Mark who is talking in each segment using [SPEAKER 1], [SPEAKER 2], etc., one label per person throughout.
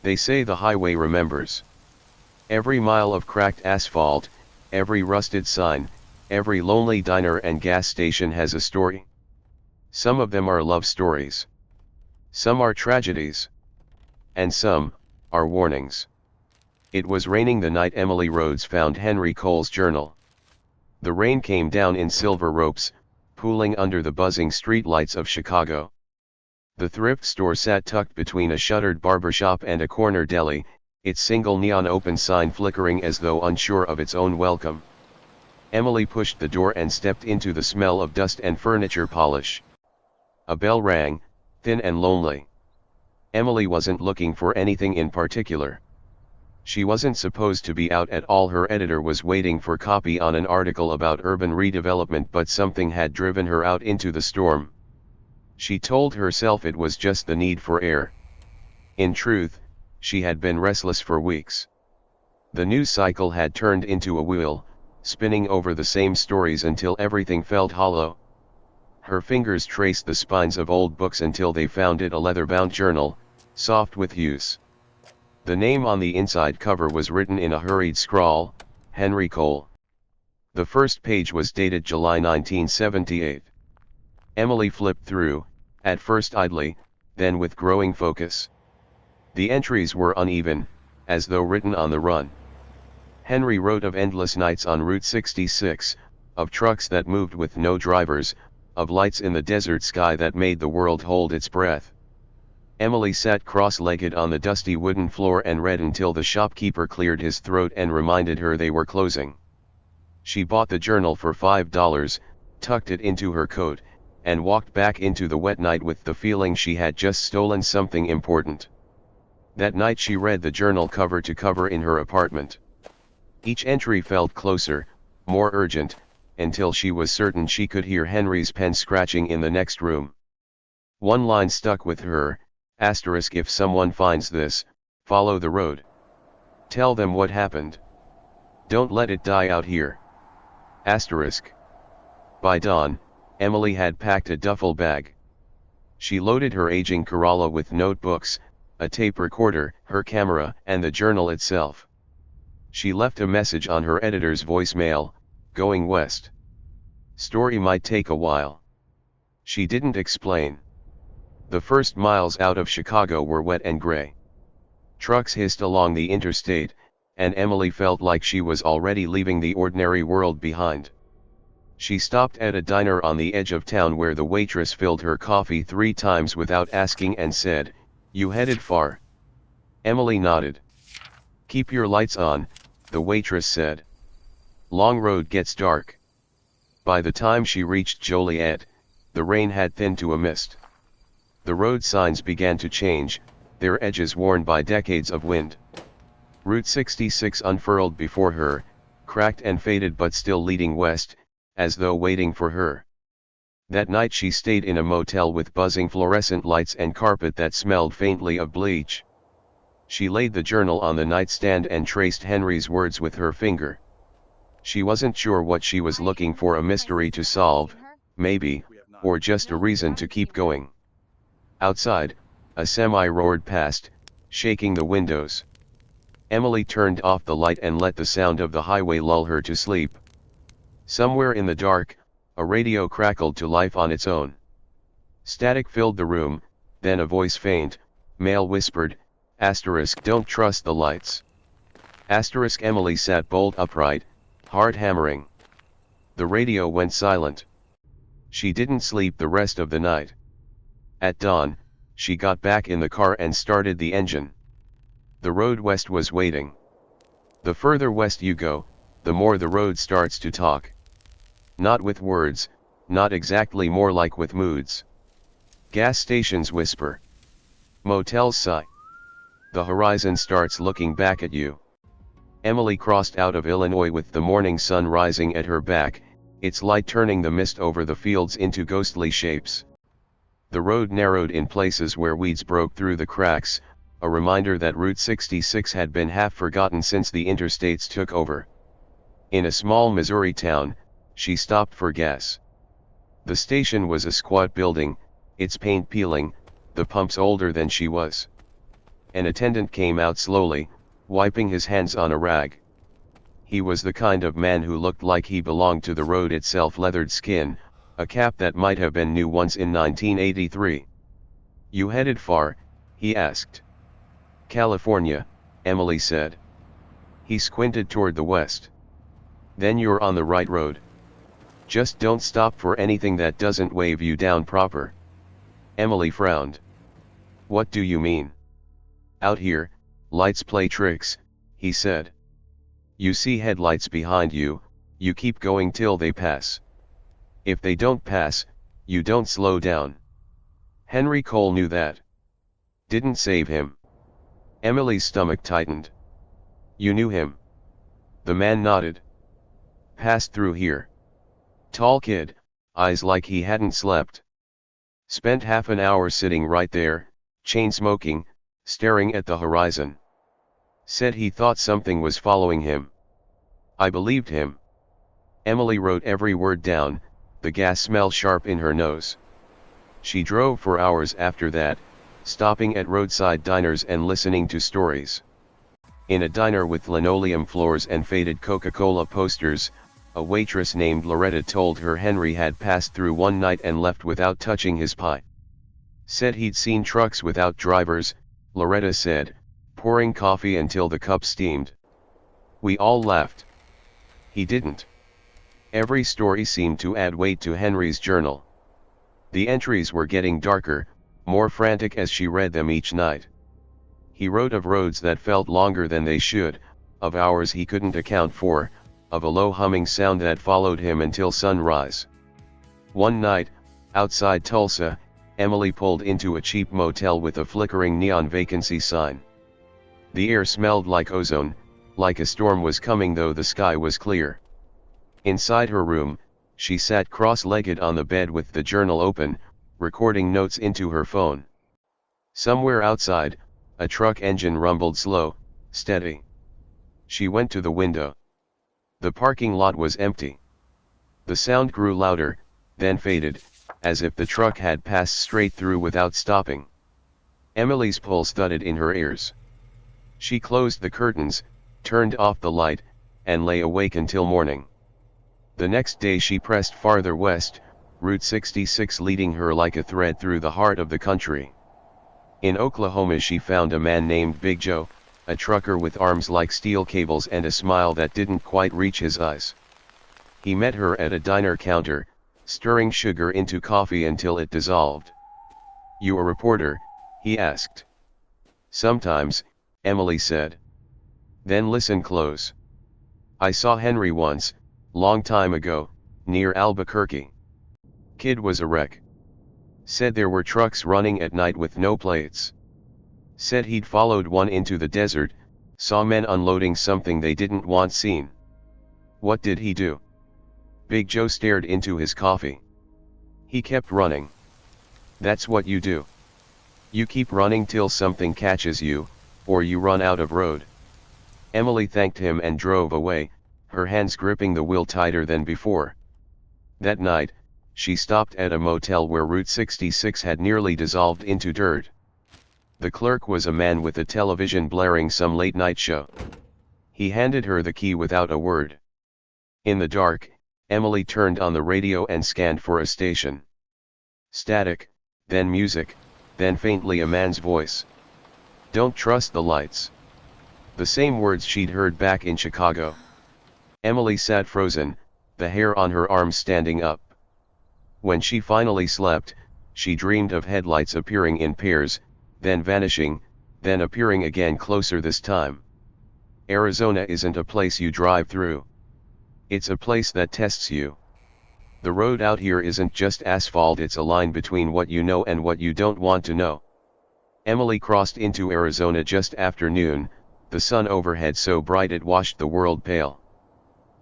[SPEAKER 1] They say the highway remembers. Every mile of cracked asphalt, every rusted sign, every lonely diner and gas station has a story. Some of them are love stories. Some are tragedies. And some are warnings. It was raining the night Emily Rhodes found Henry Cole's journal. The rain came down in silver ropes, pooling under the buzzing streetlights of Chicago. The thrift store sat tucked between a shuttered barbershop and a corner deli, its single neon open sign flickering as though unsure of its own welcome. Emily pushed the door and stepped into the smell of dust and furniture polish. A bell rang, thin and lonely. Emily wasn't looking for anything in particular. She wasn't supposed to be out at all. Her editor was waiting for copy on an article about urban redevelopment, but something had driven her out into the storm. She told herself it was just the need for air. In truth, she had been restless for weeks. The news cycle had turned into a wheel, spinning over the same stories until everything felt hollow. Her fingers traced the spines of old books until they found it a leather-bound journal, soft with use. The name on the inside cover was written in a hurried scrawl, Henry Cole. The first page was dated July 1978. Emily flipped through, at first idly, then with growing focus. The entries were uneven, as though written on the run. Henry wrote of endless nights on Route 66, of trucks that moved with no drivers, of lights in the desert sky that made the world hold its breath. Emily sat cross-legged on the dusty wooden floor and read until the shopkeeper cleared his throat and reminded her they were closing. She bought the journal for $5, tucked it into her coat, and walked back into the wet night with the feeling she had just stolen something important. That night she read the journal cover to cover in her apartment. Each entry felt closer, more urgent, until she was certain she could hear Henry's pen scratching in the next room. One line stuck with her, asterisk, if someone finds this, follow the road. Tell them what happened. Don't let it die out here. Asterisk. By dawn, Emily had packed a duffel bag. She loaded her aging Corolla with notebooks, a tape recorder, her camera, and the journal itself. She left a message on her editor's voicemail, going west. Story might take a while. She didn't explain. The first miles out of Chicago were wet and gray. Trucks hissed along the interstate, and Emily felt like she was already leaving the ordinary world behind. She stopped at a diner on the edge of town where the waitress filled her coffee 3 times without asking and said, "You headed far?" Emily nodded. "Keep your lights on," the waitress said. "Long road gets dark." By the time she reached Joliet, the rain had thinned to a mist. The road signs began to change, their edges worn by decades of wind. Route 66 unfurled before her, cracked and faded but still leading west, as though waiting for her. That night she stayed in a motel with buzzing fluorescent lights and carpet that smelled faintly of bleach. She laid the journal on the nightstand and traced Henry's words with her finger. She wasn't sure what she was looking for, a mystery to solve, maybe, or just a reason to keep going. Outside, a semi roared past, shaking the windows. Emily turned off the light and let the sound of the highway lull her to sleep. Somewhere in the dark, a radio crackled to life on its own. Static filled the room, then a voice, faint, male, whispered, asterisk, "Don't trust the lights." Asterisk. Emily sat bolt upright, heart hammering. The radio went silent. She didn't sleep the rest of the night. At dawn, she got back in the car and started the engine. The road west was waiting. The further west you go, the more the road starts to talk. Not with words, not exactly, more like with moods. Gas stations whisper. Motels sigh. The horizon starts looking back at you. Emily crossed out of Illinois with the morning sun rising at her back, its light turning the mist over the fields into ghostly shapes. The road narrowed in places where weeds broke through the cracks, a reminder that Route 66 had been half forgotten since the interstates took over. In a small Missouri town, she stopped for gas. The station was a squat building, its paint peeling, the pumps older than she was. An attendant came out slowly, wiping his hands on a rag. He was the kind of man who looked like he belonged to the road itself, leathered skin, a cap that might have been new once in 1983. "You headed far?" he asked. "California," Emily said. He squinted toward the west. "Then you're on the right road. Just don't stop for anything that doesn't wave you down proper." Emily frowned. "What do you mean?" "Out here, lights play tricks," he said. "You see headlights behind you, you keep going till they pass. If they don't pass, you don't slow down." Henry Cole knew that. "Didn't save him." Emily's stomach tightened. "You knew him?" The man nodded. "Passed through here. Tall kid, eyes like he hadn't slept. Spent half an hour sitting right there, chain smoking, staring at the horizon. Said he thought something was following him. I believed him." Emily wrote every word down, the gas smell sharp in her nose. She drove for hours after that, stopping at roadside diners and listening to stories. In a diner with linoleum floors and faded Coca-Cola posters, a waitress named Loretta told her Henry had passed through one night and left without touching his pie. Said he'd seen trucks without drivers, Loretta said, pouring coffee until the cup steamed. We all laughed. He didn't. Every story seemed to add weight to Henry's journal. The entries were getting darker, more frantic as she read them each night. He wrote of roads that felt longer than they should, of hours he couldn't account for, of a low humming sound that followed him until sunrise. One night, outside Tulsa, Emily pulled into a cheap motel with a flickering neon vacancy sign. The air smelled like ozone, like a storm was coming though the sky was clear. Inside her room, she sat cross-legged on the bed with the journal open, recording notes into her phone. Somewhere outside, a truck engine rumbled slow, steady. She went to the window. The parking lot was empty. The sound grew louder, then faded, as if the truck had passed straight through without stopping. Emily's pulse thudded in her ears. She closed the curtains, turned off the light, and lay awake until morning. The next day she pressed farther west, Route 66 leading her like a thread through the heart of the country. In Oklahoma she found a man named Big Joe, a trucker with arms like steel cables and a smile that didn't quite reach his eyes. He met her at a diner counter, stirring sugar into coffee until it dissolved. "You a reporter?" he asked. "Sometimes," Emily said. "Then listen close. I saw Henry once, long time ago, near Albuquerque. Kid was a wreck. Said there were trucks running at night with no plates. Said he'd followed one into the desert, saw men unloading something they didn't want seen. What did he do?" Big Joe stared into his coffee. "He kept running. That's what you do. You keep running till something catches you, or you run out of road." Emily thanked him and drove away, her hands gripping the wheel tighter than before. That night, she stopped at a motel where Route 66 had nearly dissolved into dirt. The clerk was a man with a television blaring some late-night show. He handed her the key without a word. In the dark, Emily turned on the radio and scanned for a station. Static, then music, then faintly a man's voice. "Don't trust the lights." The same words she'd heard back in Chicago. Emily sat frozen, the hair on her arms standing up. When she finally slept, she dreamed of headlights appearing in pairs, then vanishing, then appearing again closer this time. Arizona isn't a place you drive through. It's a place that tests you. The road out here isn't just asphalt, it's a line between what you know and what you don't want to know. Emily crossed into Arizona just after noon, the sun overhead so bright it washed the world pale.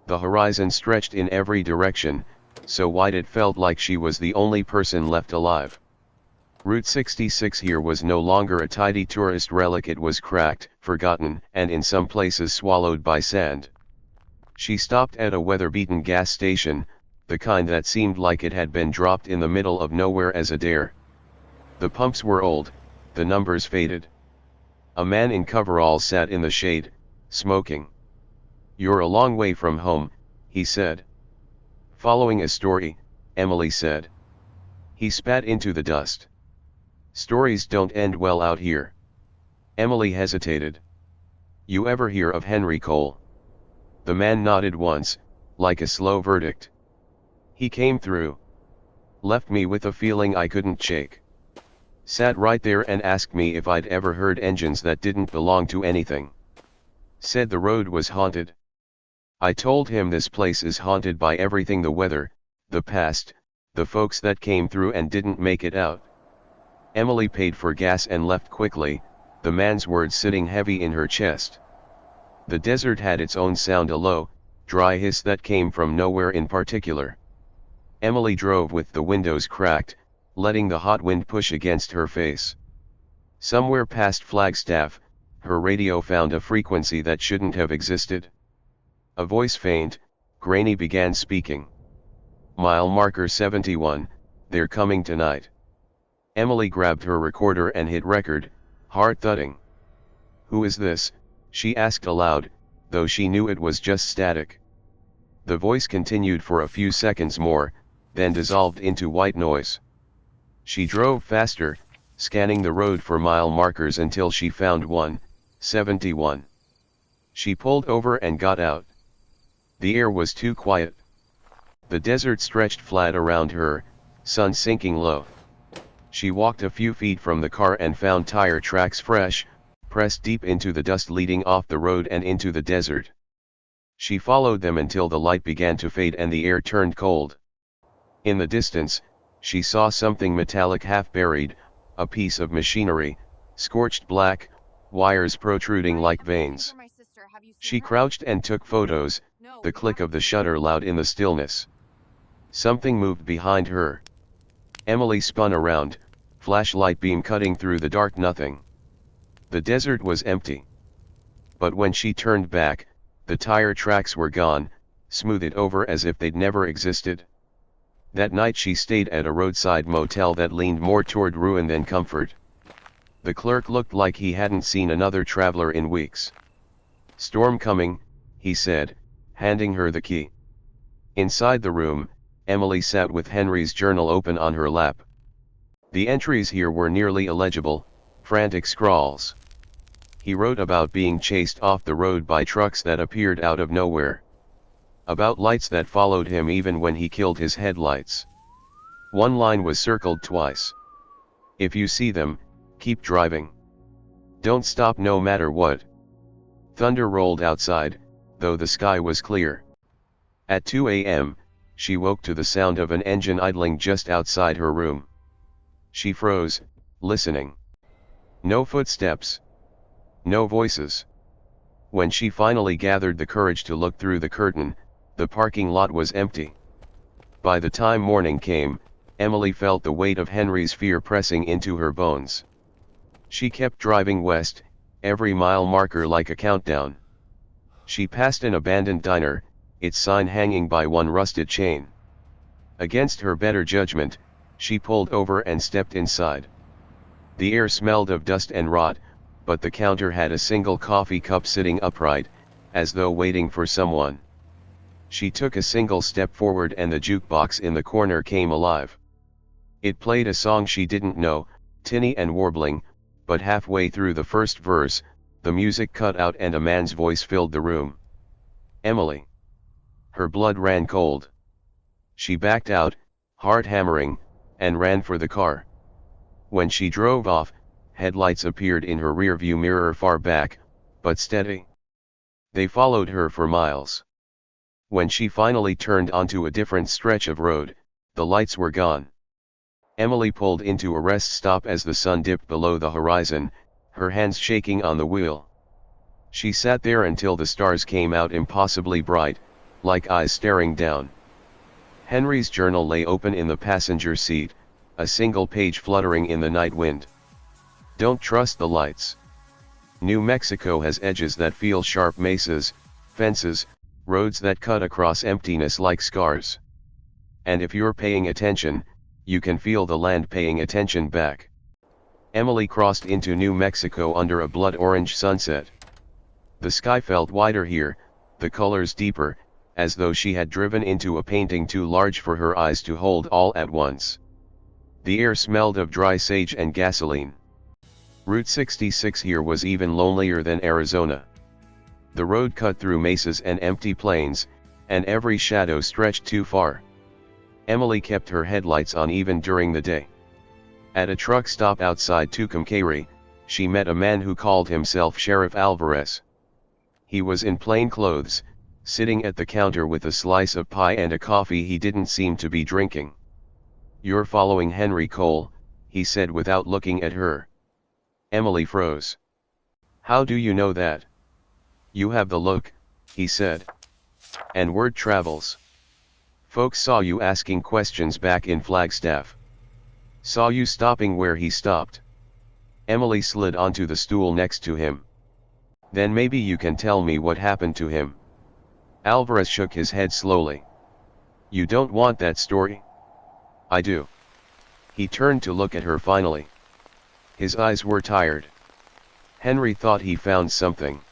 [SPEAKER 1] The horizon stretched in every direction, so wide it felt like she was the only person left alive. Route 66 here was no longer a tidy tourist relic, it was cracked, forgotten, and in some places swallowed by sand. She stopped at a weather-beaten gas station, the kind that seemed like it had been dropped in the middle of nowhere as a dare. The pumps were old, the numbers faded. A man in coveralls sat in the shade, smoking. "You're a long way from home," he said. "Following a story," Emily said. He spat into the dust. "Stories don't end well out here." Emily hesitated. "You ever hear of Henry Cole?" The man nodded once, like a slow verdict. "He came through. Left me with a feeling I couldn't shake. Sat right there and asked me if I'd ever heard engines that didn't belong to anything. Said the road was haunted. I told him this place is haunted by everything: the weather, the past, the folks that came through and didn't make it out." Emily paid for gas and left quickly, the man's words sitting heavy in her chest. The desert had its own sound, a low, dry hiss that came from nowhere in particular. Emily drove with the windows cracked, letting the hot wind push against her face. Somewhere past Flagstaff, her radio found a frequency that shouldn't have existed. A voice, faint, grainy, began speaking. "Mile marker 71, they're coming tonight." Emily grabbed her recorder and hit record, heart thudding. "Who is this?" she asked aloud, though she knew it was just static. The voice continued for a few seconds more, then dissolved into white noise. She drove faster, scanning the road for mile markers until she found one, 71. She pulled over and got out. The air was too quiet. The desert stretched flat around her, sun sinking low. She walked a few feet from the car and found tire tracks, fresh, pressed deep into the dust leading off the road and into the desert. She followed them until the light began to fade and the air turned cold. In the distance, she saw something metallic half buried, a piece of machinery, scorched black, wires protruding like veins. She crouched and took photos, the click of the shutter loud in the stillness. Something moved behind her. Emily spun around, flashlight beam cutting through the dark nothing. The desert was empty. But when she turned back, the tire tracks were gone, smoothed over as if they'd never existed. That night she stayed at a roadside motel that leaned more toward ruin than comfort. The clerk looked like he hadn't seen another traveler in weeks. "Storm coming," he said, handing her the key. Inside the room, Emily sat with Henry's journal open on her lap. The entries here were nearly illegible, frantic scrawls. He wrote about being chased off the road by trucks that appeared out of nowhere. About lights that followed him even when he killed his headlights. One line was circled twice. "If you see them, keep driving. Don't stop no matter what." Thunder rolled outside, though the sky was clear. At 2 a.m., she woke to the sound of an engine idling just outside her room. She froze, listening. No footsteps. No voices. When she finally gathered the courage to look through the curtain, the parking lot was empty. By the time morning came, Emily felt the weight of Henry's fear pressing into her bones. She kept driving west, every mile marker like a countdown. She passed an abandoned diner, its sign hanging by one rusted chain. Against her better judgment, she pulled over and stepped inside. The air smelled of dust and rot, but the counter had a single coffee cup sitting upright, as though waiting for someone. She took a single step forward and the jukebox in the corner came alive. It played a song she didn't know, tinny and warbling, but halfway through the first verse, the music cut out and a man's voice filled the room. "Emily." Her blood ran cold. She backed out, heart hammering, and ran for the car. When she drove off, headlights appeared in her rearview mirror far back, but steady. They followed her for miles. When she finally turned onto a different stretch of road, the lights were gone. Emily pulled into a rest stop as the sun dipped below the horizon, her hands shaking on the wheel. She sat there until the stars came out impossibly bright, like eyes staring down. Henry's journal lay open in the passenger seat, a single page fluttering in the night wind. "Don't trust the lights. New Mexico has edges that feel sharp, mesas, fences, roads that cut across emptiness like scars. And if you're paying attention, you can feel the land paying attention back. Emily crossed into New Mexico under a blood-orange sunset. The sky felt wider here, the colors deeper, as though she had driven into a painting too large for her eyes to hold all at once. The air smelled of dry sage and gasoline. Route 66 here was even lonelier than Arizona. The road cut through mesas and empty plains, and every shadow stretched too far. Emily kept her headlights on even during the day. At a truck stop outside Tucumcari, she met a man who called himself Sheriff Alvarez. He was in plain clothes, sitting at the counter with a slice of pie and a coffee he didn't seem to be drinking. "You're following Henry Cole," he said without looking at her. Emily froze. "How do you know that?" "You have the look," he said. "And word travels. Folks saw you asking questions back in Flagstaff. Saw you stopping where he stopped." Emily slid onto the stool next to him. "Then maybe you can tell me what happened to him." Alvarez shook his head slowly. "You don't want that story?" "I do." He turned to look at her finally. His eyes were tired. Henry thought he found something.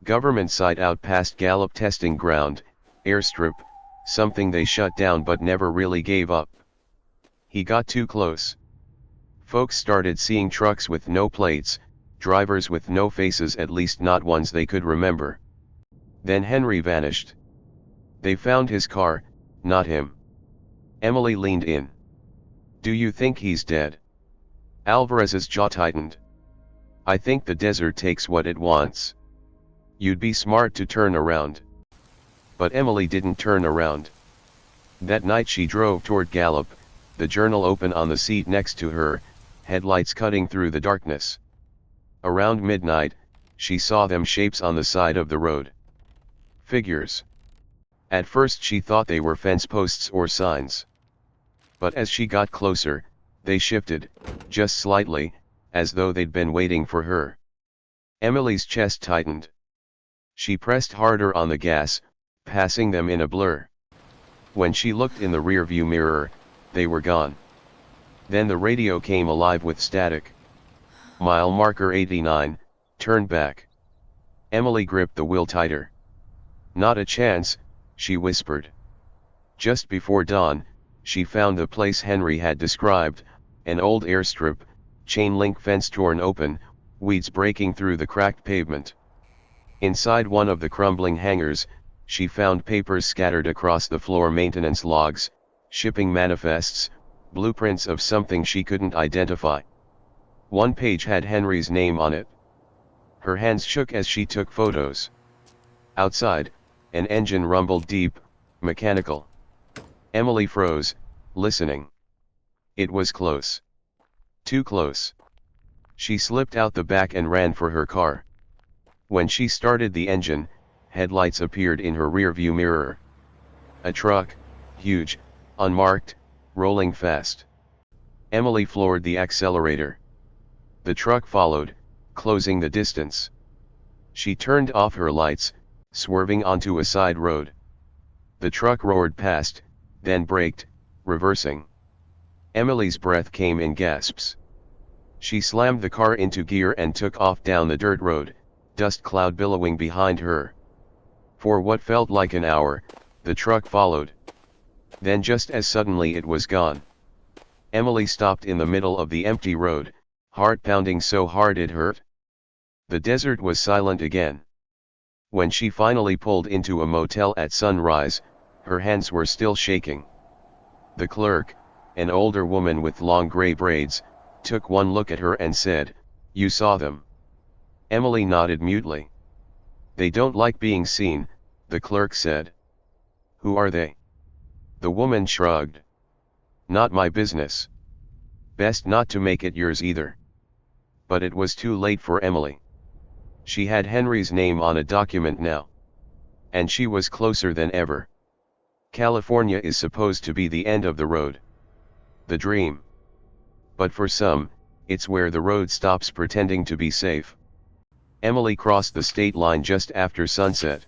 [SPEAKER 1] Government site out past Gallup testing ground, airstrip, something they shut down but never really gave up. He got too close. Folks started seeing trucks with no plates, drivers with no faces, at least not ones they could remember. Then Henry vanished. They found his car, not him. Emily leaned in. "Do you think he's dead?" Alvarez's jaw tightened. "I think the desert takes what it wants. You'd be smart to turn around." But Emily didn't turn around. That night she drove toward Gallup, the journal open on the seat next to her, headlights cutting through the darkness. Around midnight, she saw them, shapes on the side of the road. Figures. At first she thought they were fence posts or signs. But as she got closer, they shifted, just slightly, as though they'd been waiting for her. Emily's chest tightened. She pressed harder on the gas, passing them in a blur. When she looked in the rearview mirror, they were gone. Then the radio came alive with static. "Mile marker 89, turn back." Emily gripped the wheel tighter. "Not a chance," she whispered. Just before dawn, she found the place Henry had described, an old airstrip, chain link fence torn open, weeds breaking through the cracked pavement. Inside one of the crumbling hangars, she found papers scattered across the floor, maintenance logs, shipping manifests, blueprints of something she couldn't identify. One page had Henry's name on it. Her hands shook as she took photos. Outside, an engine rumbled deep, mechanical. Emily froze, listening. It was close. Too close. She slipped out the back and ran for her car. When she started the engine, headlights appeared in her rearview mirror. A truck, huge, unmarked, rolling fast. Emily floored the accelerator. The truck followed, closing the distance. She turned off her lights, swerving onto a side road. The truck roared past, then braked, reversing. Emily's breath came in gasps. She slammed the car into gear and took off down the dirt road, dust cloud billowing behind her. For what felt like an hour, the truck followed. Then just as suddenly it was gone. Emily stopped in the middle of the empty road, heart pounding so hard it hurt. The desert was silent again. When she finally pulled into a motel at sunrise, her hands were still shaking. The clerk, an older woman with long gray braids, took one look at her and said, "You saw them?" Emily nodded mutely. "They don't like being seen," the clerk said. "Who are they?" The woman shrugged. "Not my business. Best not to make it yours either." But it was too late for Emily. She had Henry's name on a document now. And she was closer than ever. California is supposed to be the end of the road. The dream. But for some, it's where the road stops pretending to be safe. Emily crossed the state line just after sunset.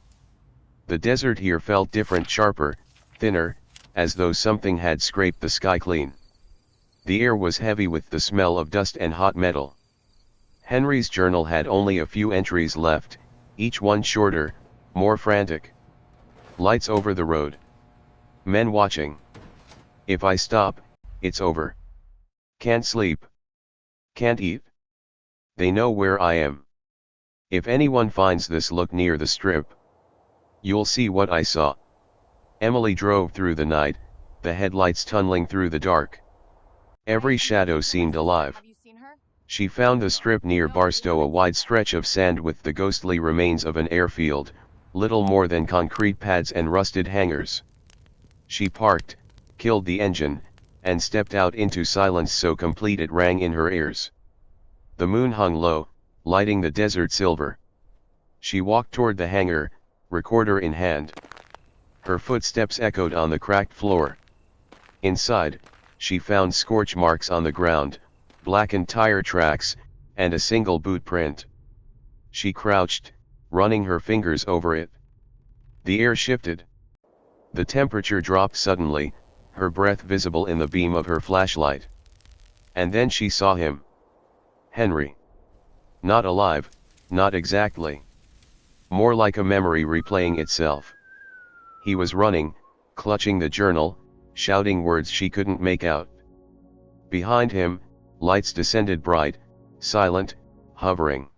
[SPEAKER 1] The desert here felt different, sharper, thinner, as though something had scraped the sky clean. The air was heavy with the smell of dust and hot metal. Henry's journal had only a few entries left, each one shorter, more frantic. Lights over the road. Men watching. If I stop, it's over. Can't sleep. Can't eat. They know where I am. If anyone finds this, look near the strip. You'll see what I saw. Emily drove through the night, the headlights tunneling through the dark. Every shadow seemed alive. She found the strip near Barstow, a wide stretch of sand with the ghostly remains of an airfield, little more than concrete pads and rusted hangars. She parked, killed the engine, and stepped out into silence so complete it rang in her ears. The moon hung low, lighting the desert silver. She walked toward the hangar, recorder in hand. Her footsteps echoed on the cracked floor. Inside, she found scorch marks on the ground, blackened tire tracks, and a single boot print. She crouched, running her fingers over it. The air shifted. The temperature dropped suddenly, her breath visible in the beam of her flashlight. And then she saw him. Henry. Not alive, not exactly. More like a memory replaying itself. He was running, clutching the journal, shouting words she couldn't make out. Behind him, lights descended bright, silent, hovering.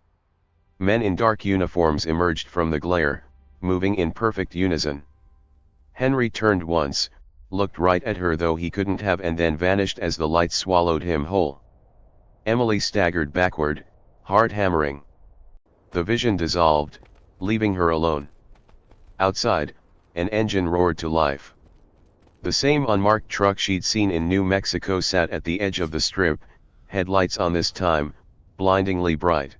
[SPEAKER 1] Men in dark uniforms emerged from the glare, moving in perfect unison. Henry turned once, looked right at her though he couldn't have, and then vanished as the lights swallowed him whole. Emily staggered backward, heart hammering. The vision dissolved, leaving her alone. Outside, an engine roared to life. The same unmarked truck she'd seen in New Mexico sat at the edge of the strip, headlights on this time, blindingly bright.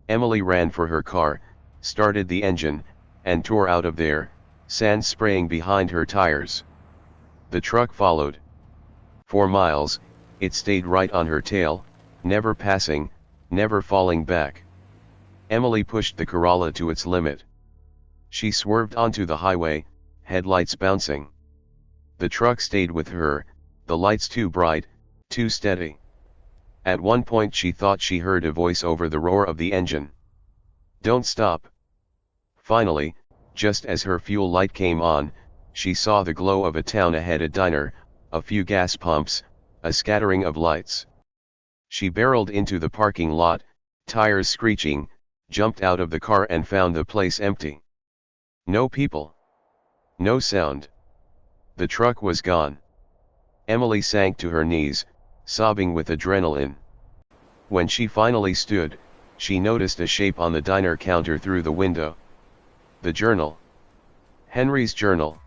[SPEAKER 1] Emily ran for her car, started the engine, and tore out of there, sand spraying behind her tires. The truck followed. For miles, it stayed right on her tail, never passing, never falling back. Emily pushed the Corolla to its limit. She swerved onto the highway, headlights bouncing. The truck stayed with her, the lights too bright, too steady. At one point she thought she heard a voice over the roar of the engine. Don't stop. Finally, just as her fuel light came on, she saw the glow of a town ahead, a diner, a few gas pumps, a scattering of lights. She barreled into the parking lot, tires screeching, jumped out of the car and found the place empty. No people. No sound. The truck was gone. Emily sank to her knees, sobbing with adrenaline. When she finally stood, she noticed a shape on the diner counter through the window. The journal. Henry's journal.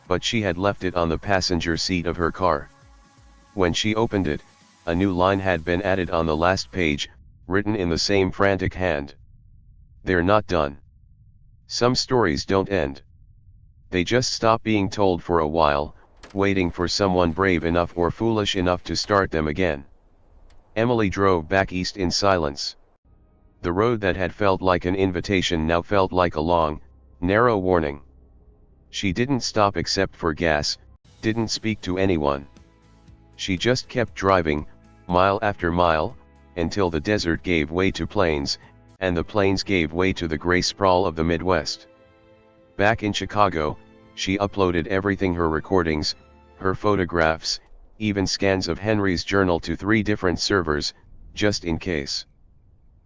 [SPEAKER 1] But she had left it on the passenger seat of her car. When she opened it, a new line had been added on the last page, written in the same frantic hand. They're not done. Some stories don't end. They just stop being told for a while, waiting for someone brave enough or foolish enough to start them again. Emily drove back east in silence. The road that had felt like an invitation now felt like a long, narrow warning. She didn't stop except for gas, didn't speak to anyone. She just kept driving, mile after mile, until the desert gave way to plains, and the plains gave way to the gray sprawl of the Midwest. Back in Chicago, she uploaded everything, her recordings, her photographs, even scans of Henry's journal, to 3 different servers, just in case.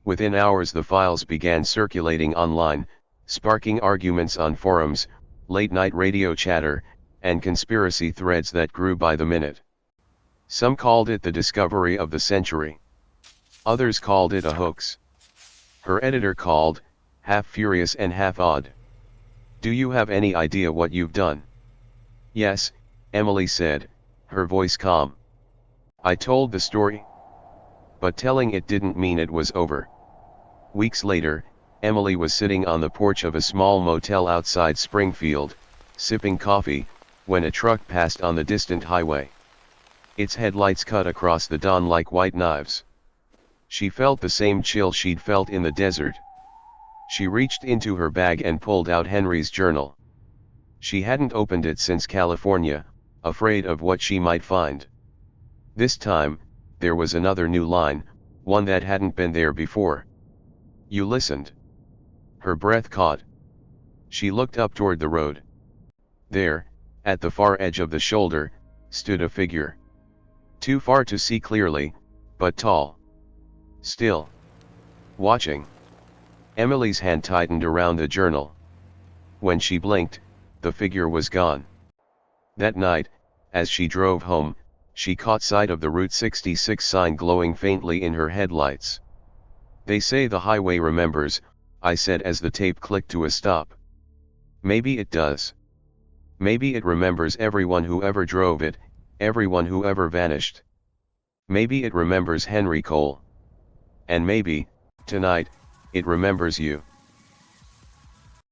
[SPEAKER 1] Within hours the files began circulating online, sparking arguments on forums, late-night radio chatter, and conspiracy threads that grew by the minute. Some called it the discovery of the century. Others called it a hoax. Her editor called, half furious and half awed. Do you have any idea what you've done? Yes, Emily said, her voice calm. I told the story. But telling it didn't mean it was over. Weeks later, Emily was sitting on the porch of a small motel outside Springfield, sipping coffee, when a truck passed on the distant highway. Its headlights cut across the dawn like white knives. She felt the same chill she'd felt in the desert. She reached into her bag and pulled out Henry's journal. She hadn't opened it since California, afraid of what she might find. This time, there was another new line, one that hadn't been there before. You listened. Her breath caught. She looked up toward the road. There, at the far edge of the shoulder, stood a figure. Too far to see clearly, but tall. Still. Watching. Emily's hand tightened around the journal. When she blinked, the figure was gone. That night, as she drove home, she caught sight of the Route 66 sign glowing faintly in her headlights. They say the highway remembers, I said as the tape clicked to a stop. Maybe it does. Maybe it remembers everyone who ever drove it, everyone who ever vanished. Maybe it remembers Henry Cole. And maybe, tonight, it remembers you.